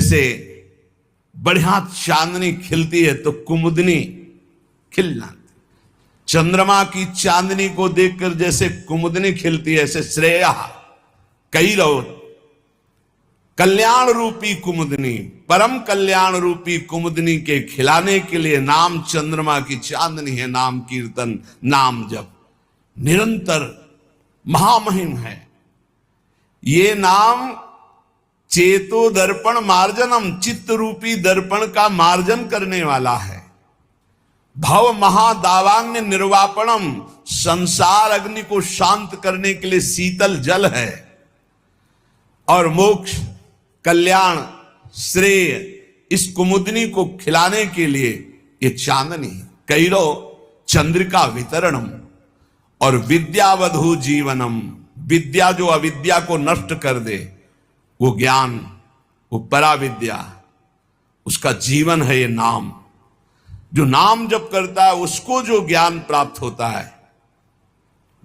जैसे बढ़िया चांदनी खिलती है तो कुमुदनी खिल जाती, चंद्रमा की चांदनी को देखकर जैसे कुमुदनी खिलती है, ऐसे श्रेया कैरव कल्याण रूपी कुमुदनी, परम कल्याण रूपी कुमुदनी के खिलाने के लिए नाम चंद्रमा की चांदनी है। नाम कीर्तन, नाम जप निरंतर महामहिम है। ये नाम चेतो दर्पण मार्जनम, चित्त रूपी दर्पण का मार्जन करने वाला है। भव महादावान्य निर्वापणम, संसार अग्नि को शांत करने के लिए शीतल जल है। और मोक्ष, कल्याण, श्रेय इस कुमुदनी को खिलाने के लिए ये चांदनी। कैरव चंद्रिका वितरणम और विद्यावधु जीवनम, विद्या जो अविद्या को नष्ट कर दे, वो ज्ञान, वो पराविद्या, उसका जीवन है ये नाम। जो नाम जप करता है उसको जो ज्ञान प्राप्त होता है।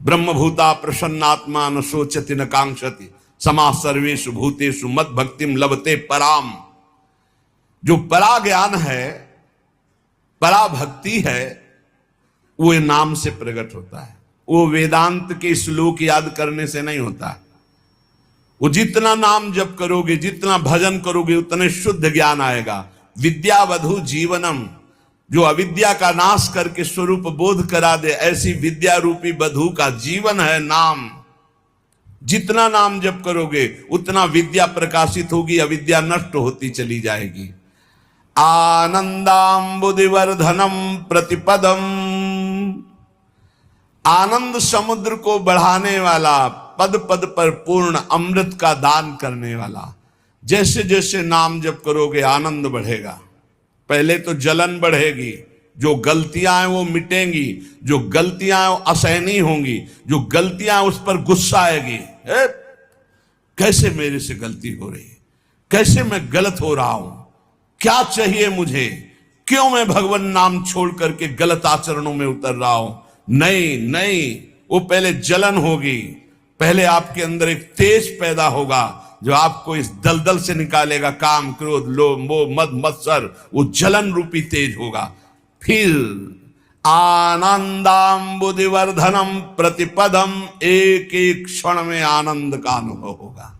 ब्रह्मभूता प्रसन्नात्मा न शोचति न कांक्षति समा सर्वेषु भूतेषु मद भक्तिम लभते पराम। जो परा ज्ञान है, परा भक्ति है, वो नाम से प्रकट होता है। वो वेदांत के श्लोक याद करने से नहीं होता है। वो जितना नाम जप करोगे, जितना भजन करोगे, उतने शुद्ध ज्ञान आएगा। विद्यावधु जीवनम, जो अविद्या का नाश करके स्वरूप बोध करा दे, ऐसी विद्या रूपी वधु का जीवन है नाम। जितना नाम जप करोगे उतना विद्या प्रकाशित होगी, अविद्या नष्ट होती चली जाएगी। आनंदांबुदिवर्धनम प्रतिपदम, आनंद समुद्र को बढ़ाने वाला, पद पद पर पूर्ण अमृत का दान करने वाला। जैसे जैसे नाम जप करोगे आनंद बढ़ेगा। पहले तो जलन बढ़ेगी, जो गलतियां हैं वो मिटेंगी, जो गलतियां हैं वो असहनीय होंगी, जो गलतियां उस पर गुस्सा आएगी। कैसे मेरे से गलती हो रही है, कैसे मैं गलत हो रहा हूं, क्या चाहिए मुझे, क्यों मैं भगवान नाम छोड़ करके गलत आचरणों में उतर रहा हूं। नहीं नहीं, वो पहले जलन होगी, पहले आपके अंदर एक तेज पैदा होगा जो आपको इस दलदल से निकालेगा। काम, क्रोध, लोभ, मोह, मद, मत्सर, वो जलन रूपी तेज होगा। फिर आनंदांबुदिवर्धनम प्रतिपदम, एक एक क्षण में आनंद का अनुभव होगा।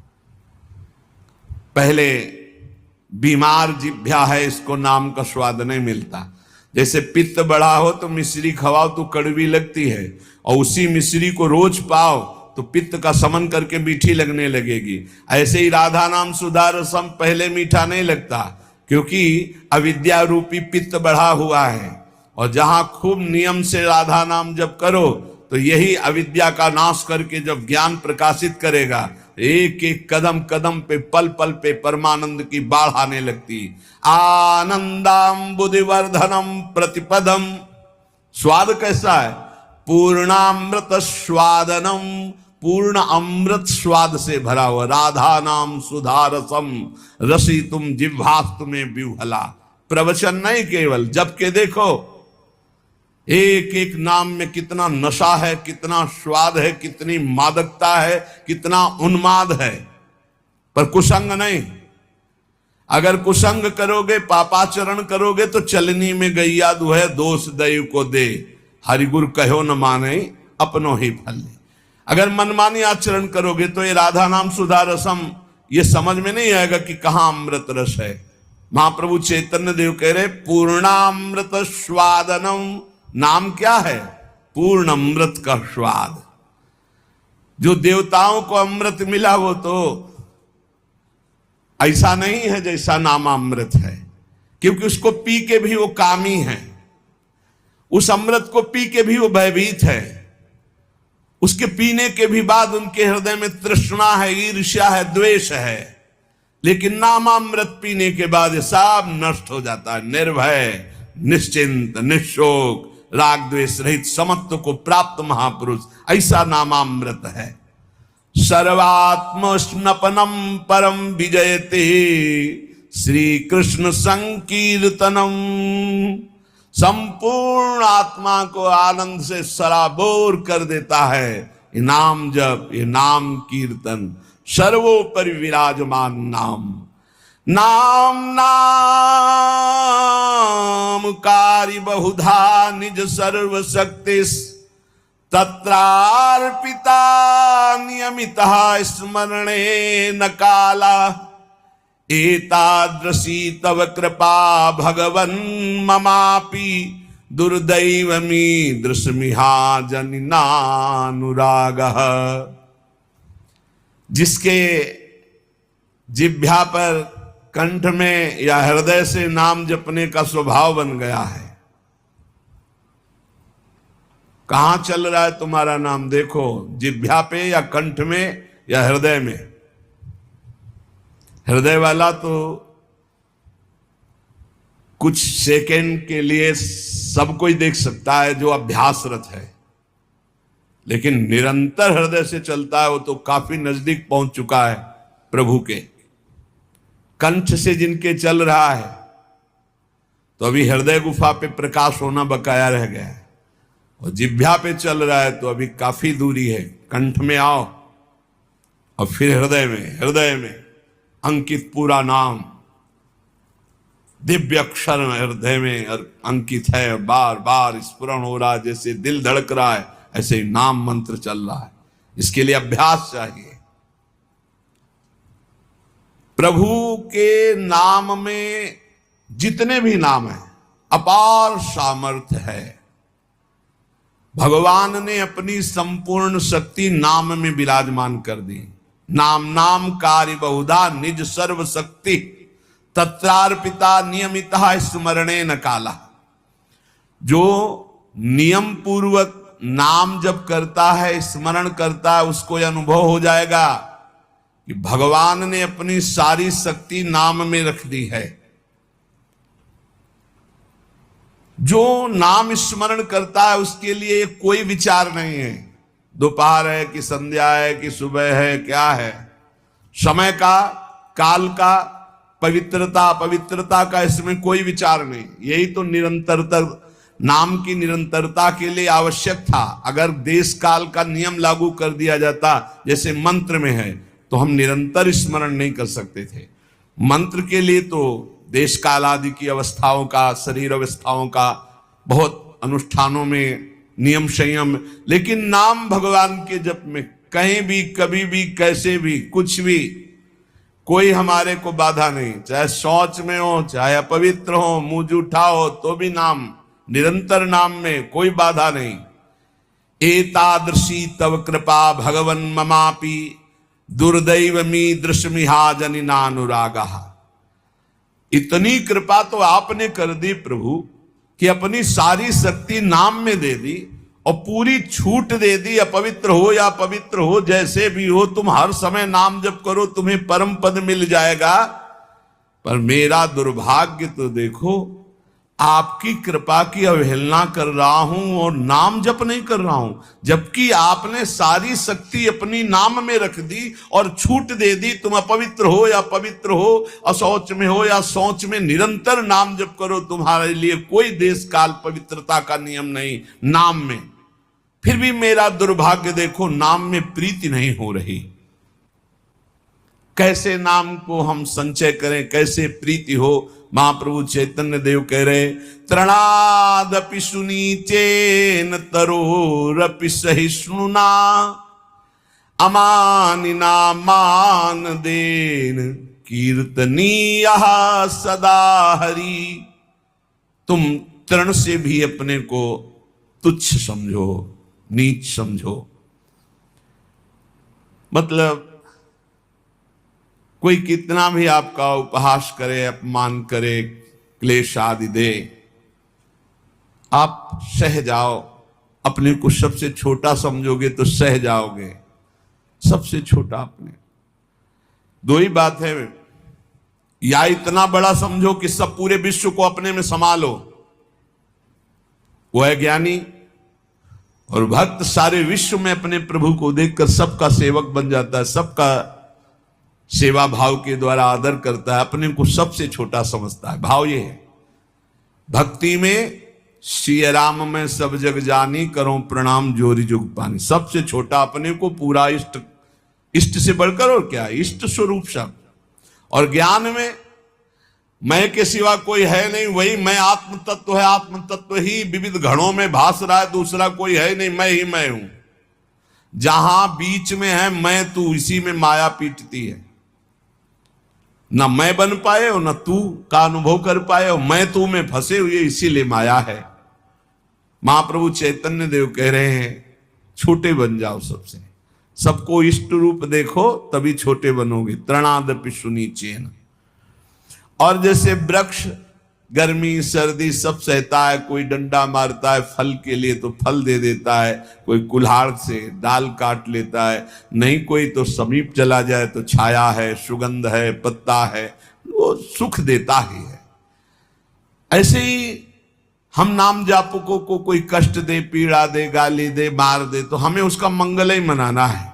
पहले बीमार जिभ्या है, इसको नाम का स्वाद नहीं मिलता। जैसे पित्त बढ़ा हो तो मिश्री खवाओ तो कड़वी लगती है, और उसी मिश्री को रोज पाओ तो पित्त का समन करके मीठी लगने लगेगी। ऐसे ही राधा नाम सुधा रसम पहले मीठा नहीं लगता, क्योंकि अविद्या रूपी पित्त बढ़ा हुआ है। और जहां खूब नियम से राधा नाम जप करो तो यही अविद्या का नाश करके जब ज्ञान प्रकाशित करेगा, एक एक कदम कदम पे, पल पल पे परमानंद की बाढ़ आने लगती। आनंदांबुदिवर्धनम प्रतिपदम, स्वाद कैसा है? पूर्णामृत स्वादनम, पूर्ण अमृत स्वाद से भरा हुआ। राधा नाम सुधारसम रसी तुम जिह्वास्तु में विह्वला। प्रवचन नहीं केवल, जब के देखो एक एक नाम में कितना नशा है, कितना स्वाद है, कितनी मादकता है, कितना उन्माद है, पर कुसंग नहीं। अगर कुसंग करोगे, पापाचरण करोगे तो चलनी में गैया दुहे, दोष दैव को दे, हरिगुरु कहो न माने अपनो ही फल। अगर मनमानी आचरण करोगे तो ये राधा नाम सुधा रसम ये समझ में नहीं आएगा कि कहां अमृत रस है। महाप्रभु चैतन्य देव कह रहे पूर्णामृत स्वादनम, नाम क्या है? पूर्ण अमृत का स्वाद। जो देवताओं को अमृत मिला वो तो ऐसा नहीं है जैसा नामामृत है, क्योंकि उसको पी के भी वो कामी है, उस अमृत को पी के भी वो भयभीत है, उसके पीने के भी बाद उनके हृदय में तृष्णा है, ईर्ष्या है, द्वेष है। लेकिन नामामृत पीने के बाद ये सब नष्ट हो जाता है। निर्भय, निश्चिंत, निशोक, राग द्वेष रहित समत्व को प्राप्त महापुरुष, ऐसा नामामृत है। सर्वात्म स्नपनम परम विजयते श्री कृष्ण संकीर्तनम, संपूर्ण आत्मा को आनंद से सराबोर कर देता है ये नाम जप, ये नाम कीर्तन। सर्वोपरि विराजमान नाम, नाम नाम कारी बहुधा निज सर्व शक्ति तत्रार्पिता नियमितः स्मरणे न काला एतादृशी तव कृपा भगवन् ममापि दुर्दैवमी दृश्मिहा जनिनानुरागः। जिसके जिह्वा पर, कंठ में या हृदय से नाम जपने का स्वभाव बन गया है, कहां चल रहा है तुम्हारा नाम? देखो, जिह्वा पे या कंठ में या हृदय में। हृदय वाला तो कुछ सेकंड के लिए सब कोई देख सकता है जो अभ्यासरत है, लेकिन निरंतर हृदय से चलता है वो तो काफी नजदीक पहुंच चुका है प्रभु के। कंठ से जिनके चल रहा है तो अभी हृदय गुफा पे प्रकाश होना बकाया रह गया है, और जिह्वा पे चल रहा है तो अभी काफी दूरी है। कंठ में आओ और फिर हृदय में अंकित पूरा नाम, दिव्य अक्षर हृदय में अंकित है, बार बार स्फुरण हो रहा है, जैसे दिल धड़क रहा है ऐसे ही नाम मंत्र चल रहा है। इसके लिए अभ्यास चाहिए। प्रभु के नाम में जितने भी नाम हैं अपार सामर्थ्य है। भगवान ने अपनी संपूर्ण शक्ति नाम में विराजमान कर दी। नाम नाम कार्य बहुधा निज सर्व शक्ति तत्रार्पिता नियमितः स्मरणे न काला। जो नियम पूर्वक नाम जब करता है, स्मरण करता है, उसको यह अनुभव हो जाएगा कि भगवान ने अपनी सारी शक्ति नाम में रख दी है। जो नाम स्मरण करता है उसके लिए कोई विचार नहीं है, दोपहर है कि संध्या है कि सुबह है, क्या है, समय का, काल का, पवित्रता का इसमें कोई विचार नहीं। यही तो निरंतरता, नाम की निरंतरता के लिए आवश्यक था। अगर देश काल का नियम लागू कर दिया जाता जैसे मंत्र में है तो हम निरंतर स्मरण नहीं कर सकते थे। मंत्र के लिए तो देश काल आदि की अवस्थाओं का, शरीर अवस्थाओं का बहुत अनुष्ठानों में नियम संयम, लेकिन नाम भगवान के जप में कहीं भी, कभी भी, कैसे भी, कुछ भी कोई हमारे को बाधा नहीं। चाहे शौच में हो, चाहे अपवित्र हो, मुंह जूठा हो, तो भी नाम, निरंतर नाम में कोई बाधा नहीं। एतादृशी तव कृपा भगवन् ममापि दुर्दैवमी दृश्मिहा जनिनानुरागः। इतनी कृपा तो आपने कर दी प्रभु कि अपनी सारी शक्ति नाम में दे दी और पूरी छूट दे दी। अपवित्र हो या पवित्र हो, जैसे भी हो, तुम हर समय नाम जप करो, तुम्हें परम पद मिल जाएगा। पर मेरा दुर्भाग्य तो देखो, आपकी कृपा की अवहेलना कर रहा हूं और नाम जप नहीं कर रहा हूं, जबकि आपने सारी शक्ति अपनी नाम में रख दी और छूट दे दी। तुम अपवित्र हो या पवित्र हो, अशौच में हो या शौच में, निरंतर नाम जप करो। तुम्हारे लिए कोई देश काल पवित्रता का नियम नहीं नाम में। फिर भी मेरा दुर्भाग्य देखो, नाम में प्रीति नहीं हो रही। कैसे नाम को हम संचय करें, कैसे प्रीति हो? महाप्रभु चैतन्य देव कह रहे, तृणादपि सुनीचेन तरोरपि सहिष्णुना अमानिना मान देन कीर्तनीयः सदा हरि। तुम तृण से भी अपने को तुच्छ समझो, नीच समझो। मतलब कोई कितना भी आपका उपहास करे, अपमान करे, क्लेश आदि दे, आप सह जाओ। अपने को सबसे छोटा समझोगे तो सह जाओगे, सबसे छोटा अपने। दो ही बात है, या इतना बड़ा समझो कि सब पूरे विश्व को अपने में संभालो, वो है ज्ञानी। और भक्त सारे विश्व में अपने प्रभु को देखकर सबका सेवक बन जाता है, सबका सेवा भाव के द्वारा आदर करता है, अपने को सबसे छोटा समझता है। भाव ये है, भक्ति में श्री राम में सब जग जानी, करो प्रणाम जोरी जुग पानी। सबसे छोटा अपने को पूरा इष्ट, इष्ट से बढ़कर और क्या, इष्ट स्वरूप शब्द। और ज्ञान में मैं के सिवा कोई है नहीं, वही मैं आत्म तत्व है, आत्म तत्व ही विविध घड़ों में भास रहा है, दूसरा कोई है नहीं, मैं ही मैं हूं। जहां बीच में है मैं तू, इसी में माया पीटती है। न मैं बन पाए हो, न तू का अनुभव कर पाए हो, मैं तू में फंसे हुए, इसीलिए माया है। महाप्रभु चैतन्य देव कह रहे हैं छोटे बन जाओ सबसे, सबको इष्ट रूप देखो तभी छोटे बनोगे। तृणादपि सुनीचेन। और जैसे वृक्ष गर्मी सर्दी सब सहता है, कोई डंडा मारता है फल के लिए तो फल दे देता है, कोई कुल्हाड़ से डाल काट लेता है, नहीं कोई तो समीप चला जाए तो छाया है, सुगंध है, पत्ता है, वो सुख देता ही है। ऐसे ही हम नाम जापकों को कोई कष्ट दे, पीड़ा दे, गाली दे, मार दे, तो हमें उसका मंगल ही मनाना है।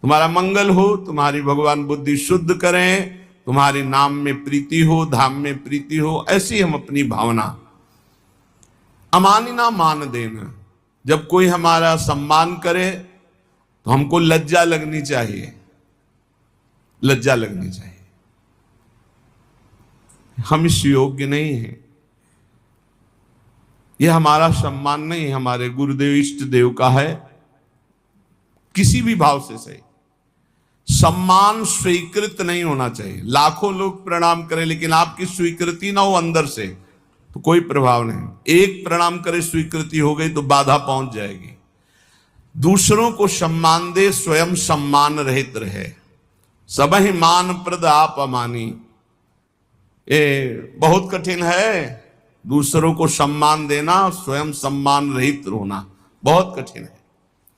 तुम्हारा मंगल हो, तुम्हारी भगवान बुद्धि शुद्ध करें, तुम्हारे नाम में प्रीति हो, धाम में प्रीति हो, ऐसी हम अपनी भावना। अमानिना मान देना, जब कोई हमारा सम्मान करे तो हमको लज्जा लगनी चाहिए, लज्जा लगनी चाहिए। हम इस योग्य नहीं हैं, यह हमारा सम्मान नहीं, हमारे गुरुदेव इष्ट देव का है। किसी भी भाव से सही, सम्मान स्वीकृत नहीं होना चाहिए। लाखों लोग प्रणाम करें लेकिन आपकी स्वीकृति ना हो अंदर से तो कोई प्रभाव नहीं। एक प्रणाम करे, स्वीकृति हो गई तो बाधा पहुंच जाएगी। दूसरों को सम्मान दे, स्वयं सम्मान रहित रहे। सबहि मान प्रद आप अमानी, ये बहुत कठिन है। दूसरों को सम्मान देना, स्वयं सम्मान रहित होना बहुत कठिन है।